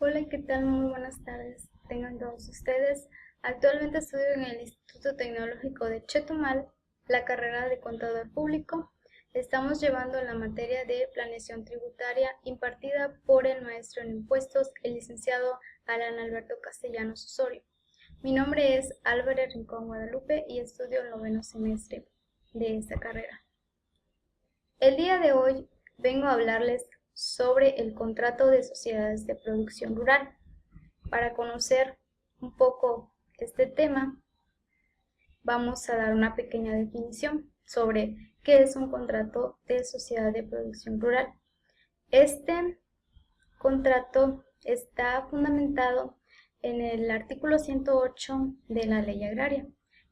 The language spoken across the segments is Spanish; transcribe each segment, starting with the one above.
Hola, ¿qué tal? Muy buenas tardes. Tengan todos ustedes. Actualmente estudio en el Instituto Tecnológico de Chetumal, la carrera de Contador Público. Estamos llevando la materia de planeación tributaria impartida por el maestro en impuestos, el licenciado Alan Alberto Castellanos Osorio. Mi nombre es Álvarez Rincón Guadalupe y estudio el 9º semestre de esta carrera. El día de hoy vengo a hablarles sobre el contrato de sociedades de producción rural. Para conocer un poco este tema, vamos a dar una pequeña definición sobre qué es un contrato de sociedad de producción rural. Este contrato está fundamentado en el artículo 108 de la Ley Agraria,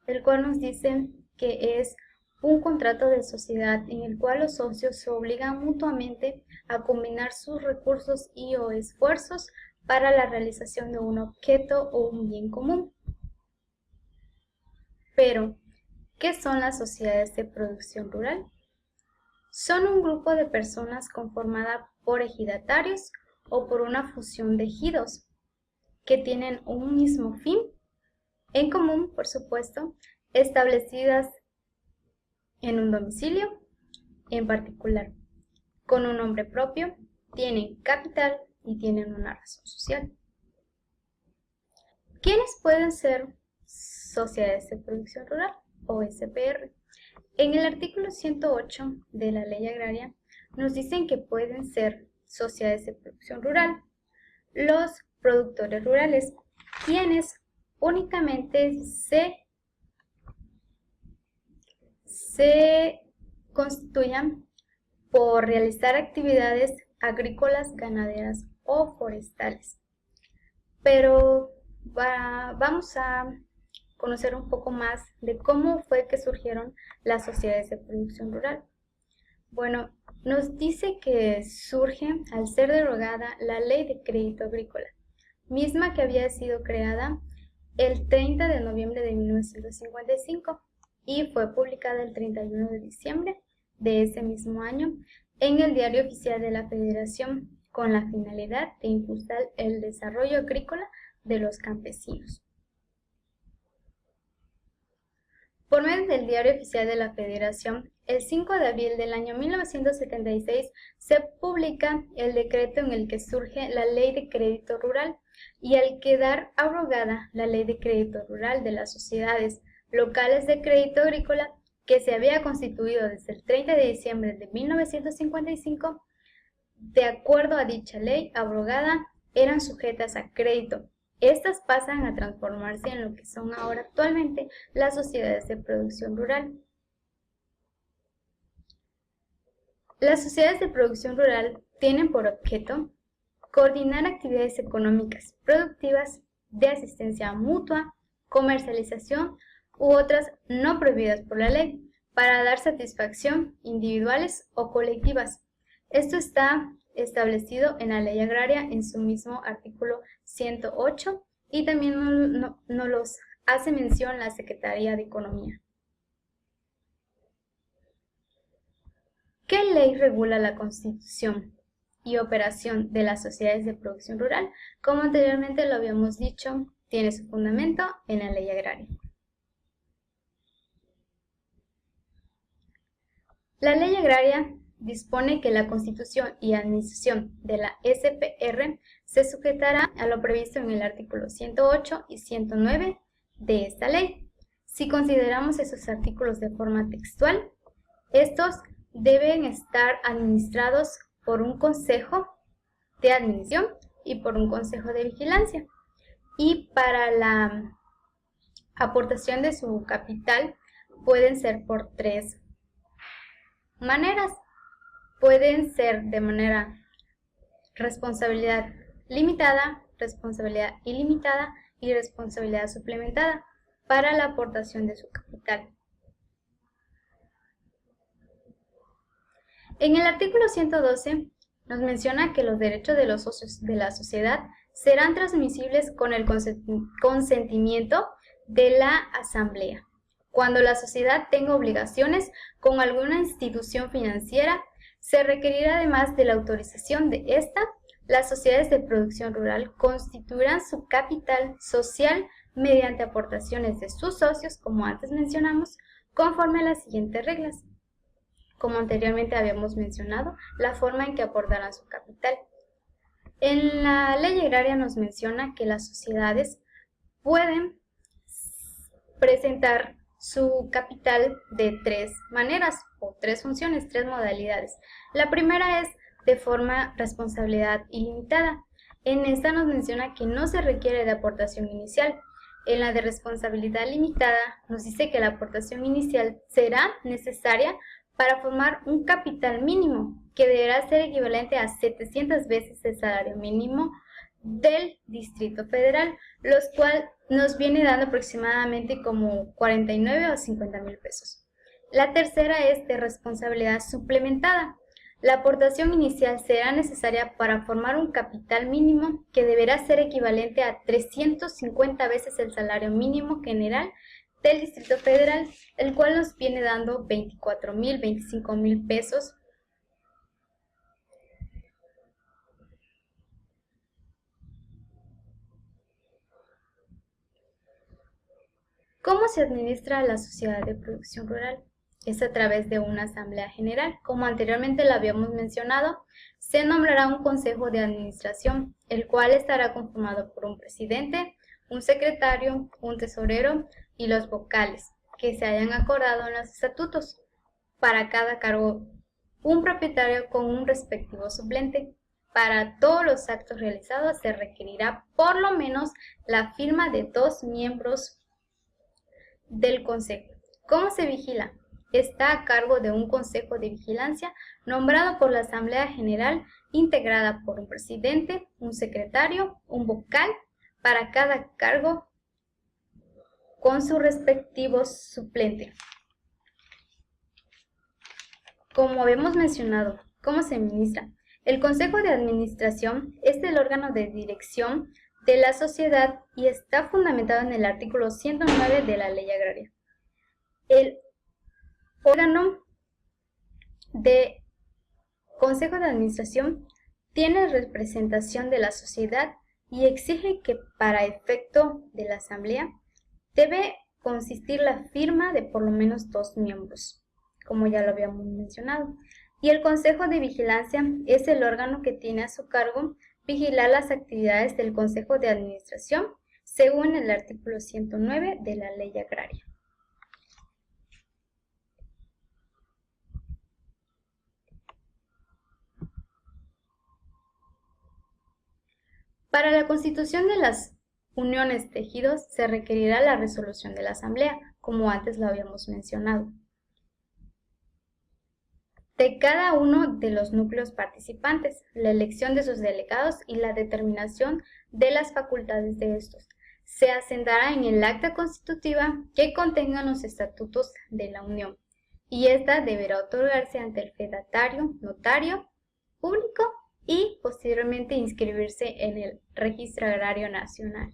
el cual nos dice que es un contrato de sociedad en el cual los socios se obligan mutuamente a combinar sus recursos y o esfuerzos para la realización de un objeto o un bien común. Pero, ¿qué son las sociedades de producción rural? Son un grupo de personas conformada por ejidatarios o por una fusión de ejidos que tienen un mismo fin en común, por supuesto, establecidas en un domicilio en particular, con un nombre propio, tienen capital y tienen una razón social. ¿Quiénes pueden ser sociedades de producción rural o SPR? En el artículo 108 de la Ley Agraria nos dicen que pueden ser sociedades de producción rural los productores rurales, quienes únicamente se constituyan por realizar actividades agrícolas, ganaderas o forestales. Pero vamos a conocer un poco más de cómo fue que surgieron las sociedades de producción rural. Bueno, nos dice que surge al ser derogada la Ley de Crédito Agrícola, misma que había sido creada el 30 de noviembre de 1955 y fue publicada el 31 de diciembre de ese mismo año en el Diario Oficial de la Federación, con la finalidad de impulsar el desarrollo agrícola de los campesinos. Por medio del Diario Oficial de la Federación, el 5 de abril del año 1976 se publica el decreto en el que surge la Ley de Crédito Rural, y al quedar abrogada la Ley de Crédito Rural de las sociedades locales de crédito agrícola, que se había constituido desde el 30 de diciembre de 1955, de acuerdo a dicha ley abrogada, eran sujetas a crédito. Estas pasan a transformarse en lo que son ahora actualmente las sociedades de producción rural. Las sociedades de producción rural tienen por objeto coordinar actividades económicas productivas de asistencia mutua, comercialización u otras no prohibidas por la ley, para dar satisfacción individuales o colectivas. Esto está establecido en la Ley Agraria en su mismo artículo 108 y también nos los hace mención la Secretaría de Economía. ¿Qué ley regula la constitución y operación de las sociedades de producción rural? Como anteriormente lo habíamos dicho, tiene su fundamento en la Ley Agraria. La Ley Agraria dispone que la constitución y administración de la SPR se sujetará a lo previsto en el artículo 108 y 109 de esta ley. Si consideramos esos artículos de forma textual, estos deben estar administrados por un consejo de administración y por un consejo de vigilancia. Y para la aportación de su capital pueden ser por tres maneras. Pueden ser de manera responsabilidad limitada, responsabilidad ilimitada y responsabilidad suplementada para la aportación de su capital. En el artículo 112 nos menciona que los derechos de los socios de la sociedad serán transmisibles con el consentimiento de la asamblea, cuando la sociedad tenga obligaciones con alguna institución financiera. Se requerirá además de la autorización de esta las sociedades de producción rural constituirán su capital social mediante aportaciones de sus socios, como antes mencionamos, conforme a las siguientes reglas. Como anteriormente habíamos mencionado, la forma en que aportarán su capital. En la ley agraria nos menciona que las sociedades pueden presentar su capital de tres maneras o tres funciones, tres modalidades. La primera es de forma responsabilidad ilimitada. En esta nos menciona que no se requiere de aportación inicial. En la de responsabilidad limitada nos dice que la aportación inicial será necesaria para formar un capital mínimo que deberá ser equivalente a 700 veces el salario mínimo del Distrito Federal, los cuales nos viene dando aproximadamente como 49 o 50,000 pesos. La tercera es de responsabilidad suplementada. La aportación inicial será necesaria para formar un capital mínimo que deberá ser equivalente a 350 veces el salario mínimo general del Distrito Federal, el cual nos viene dando 24,000, 25,000 pesos. ¿Cómo se administra la sociedad de producción rural? Es a través de una asamblea general. Como anteriormente lo habíamos mencionado, se nombrará un consejo de administración, el cual estará conformado por un presidente, un secretario, un tesorero y los vocales, que se hayan acordado en los estatutos. Para cada cargo, un propietario con un respectivo suplente. Para todos los actos realizados se requerirá por lo menos la firma de 2 miembros del consejo. ¿Cómo se vigila? Está a cargo de un consejo de vigilancia nombrado por la Asamblea General, integrada por un presidente, un secretario, un vocal para cada cargo con su respectivo suplente. Como habíamos mencionado, ¿cómo se administra? El Consejo de Administración es el órgano de dirección de la sociedad y está fundamentado en el artículo 109 de la Ley Agraria. El órgano de Consejo de Administración tiene representación de la sociedad y exige que para efecto de la asamblea debe consistir la firma de por lo menos 2 miembros, como ya lo habíamos mencionado. Y el Consejo de Vigilancia es el órgano que tiene a su cargo vigilar las actividades del Consejo de Administración según el artículo 109 de la Ley Agraria. Para la constitución de las uniones de ejidos se requerirá la resolución de la asamblea, como antes lo habíamos mencionado, de cada uno de los núcleos participantes, la elección de sus delegados y la determinación de las facultades de estos. Se asentará en el acta constitutiva que contenga los estatutos de la Unión, y ésta deberá otorgarse ante el fedatario, notario público y posteriormente inscribirse en el Registro Agrario Nacional.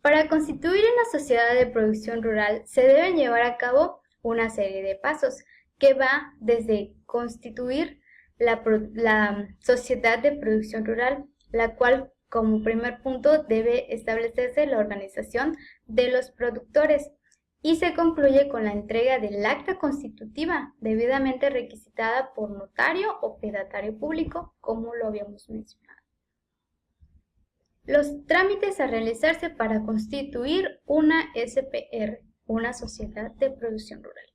Para constituir una sociedad de producción rural se deben llevar a cabo una serie de pasos que va desde constituir la sociedad de producción rural, la cual como primer punto debe establecerse la organización de los productores y se concluye con la entrega del acta constitutiva debidamente requisitada por notario o fedatario público, como lo habíamos mencionado. Los trámites a realizarse para constituir una SPR, una sociedad de producción rural.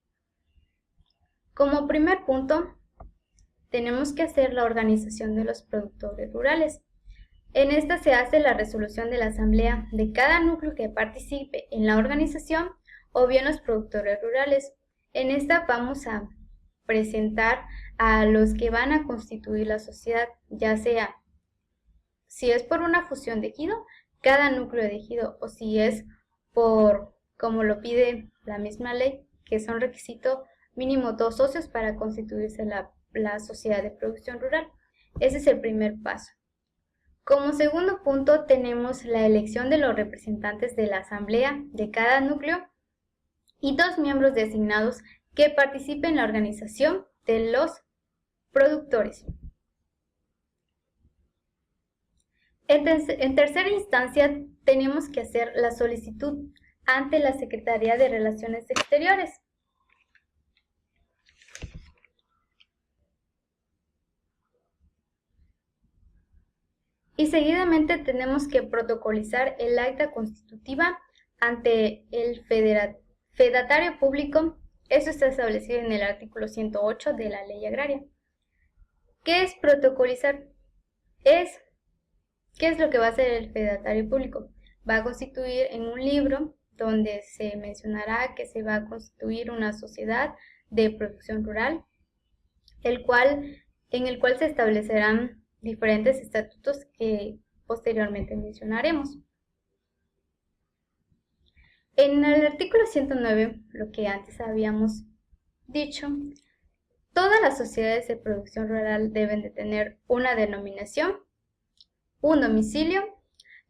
Como primer punto, tenemos que hacer la organización de los productores rurales. En esta se hace la resolución de la asamblea de cada núcleo que participe en la organización o bien los productores rurales. En esta vamos a presentar a los que van a constituir la sociedad, ya sea si es por una fusión de ejido, cada núcleo de ejido, o si es por, como lo pide la misma ley, que son requisito mínimo 2 socios para constituirse la sociedad de producción rural. Ese es el primer paso. Como segundo punto tenemos la elección de los representantes de la asamblea de cada núcleo y 2 miembros designados que participen en la organización de los productores. En tercera instancia, tenemos que hacer la solicitud ante la Secretaría de Relaciones Exteriores. Y seguidamente tenemos que protocolizar el acta constitutiva ante el fedatario público. Eso está establecido en el artículo 108 de la Ley Agraria. ¿Qué es protocolizar? ¿Qué es lo que va a hacer el fedatario público? Va a constituir en un libro donde se mencionará que se va a constituir una sociedad de producción rural, en el cual se establecerán diferentes estatutos que posteriormente mencionaremos. En el artículo 109, lo que antes habíamos dicho, todas las sociedades de producción rural deben de tener una denominación, un domicilio,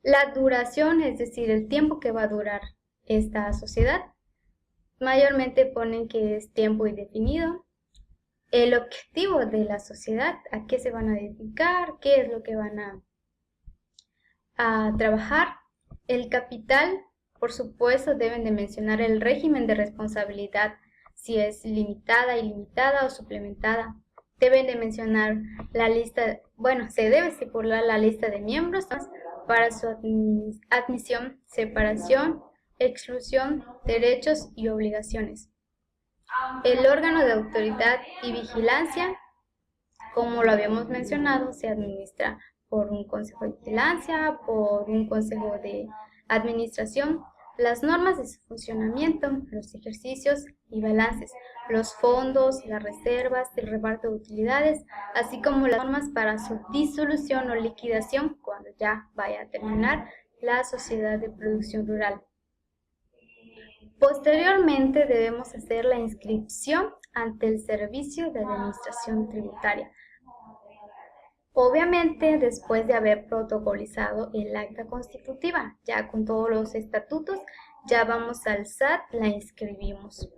la duración, es decir, el tiempo que va a durar esta sociedad. Mayormente ponen que es tiempo indefinido. El objetivo de la sociedad, a qué se van a dedicar, qué es lo que van a trabajar. El capital, por supuesto, deben de mencionar el régimen de responsabilidad, si es limitada, ilimitada o suplementada. Deben de mencionar la lista, se debe estipular la lista de miembros para su admisión, separación, exclusión, derechos y obligaciones. El órgano de autoridad y vigilancia, como lo habíamos mencionado, se administra por un consejo de vigilancia, por un consejo de administración. Las normas de su funcionamiento, los ejercicios y balances, los fondos, las reservas, el reparto de utilidades, así como las normas para su disolución o liquidación cuando ya vaya a terminar la sociedad de producción rural. Posteriormente debemos hacer la inscripción ante el Servicio de Administración Tributaria. Obviamente, después de haber protocolizado el acta constitutiva, ya con todos los estatutos, ya vamos al SAT, la inscribimos.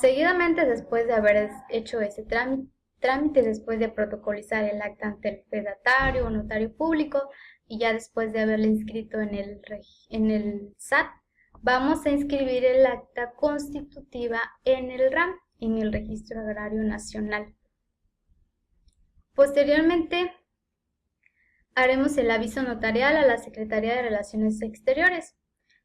Seguidamente, después de haber hecho ese trámite, después de protocolizar el acta ante el fedatario o notario público, y ya después de haberla inscrito en el SAT, vamos a inscribir el acta constitutiva en el RAM, en el Registro Agrario Nacional. Posteriormente, haremos el aviso notarial a la Secretaría de Relaciones Exteriores.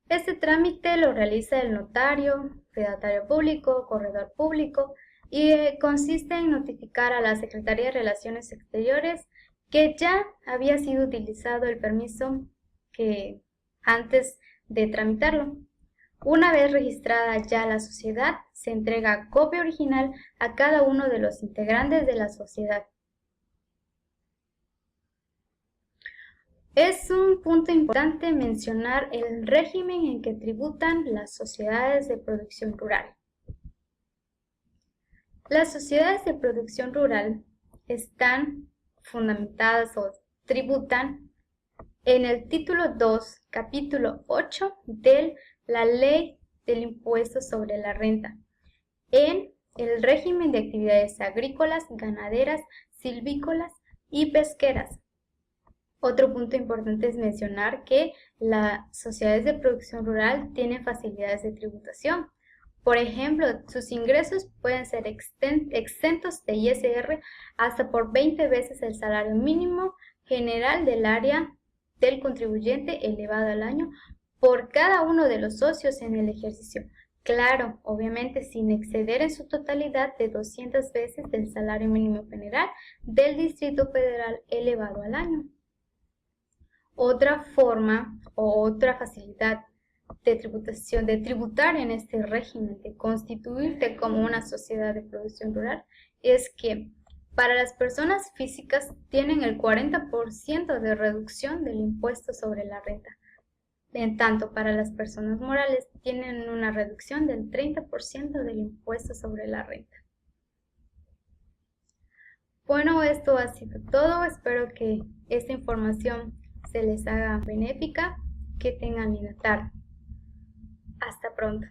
Este trámite lo realiza el notario, fedatario público, corredor público y consiste en notificar a la Secretaría de Relaciones Exteriores que ya había sido utilizado el permiso que antes de tramitarlo. Una vez registrada ya la sociedad, se entrega copia original a cada uno de los integrantes de la sociedad. Es un punto importante mencionar el régimen en que tributan las sociedades de producción rural. Las sociedades de producción rural están fundamentadas o tributan en el título 2, capítulo 8 de la Ley del Impuesto sobre la Renta, en el régimen de actividades agrícolas, ganaderas, silvícolas y pesqueras. Otro punto importante es mencionar que las sociedades de producción rural tienen facilidades de tributación. Por ejemplo, sus ingresos pueden ser exentos de ISR hasta por 20 veces el salario mínimo general del área del contribuyente elevado al año por cada uno de los socios en el ejercicio. Claro, obviamente sin exceder en su totalidad de 200 veces del salario mínimo general del Distrito Federal elevado al año. Otra forma o otra facilidad de tributación, de tributar en este régimen, de constituirte como una sociedad de producción rural, es que para las personas físicas tienen el 40% de reducción del impuesto sobre la renta. En tanto, para las personas morales tienen una reducción del 30% del impuesto sobre la renta. Bueno, esto ha sido todo. Espero que esta información se les haga benéfica. Que tengan linda tarde. Hasta pronto.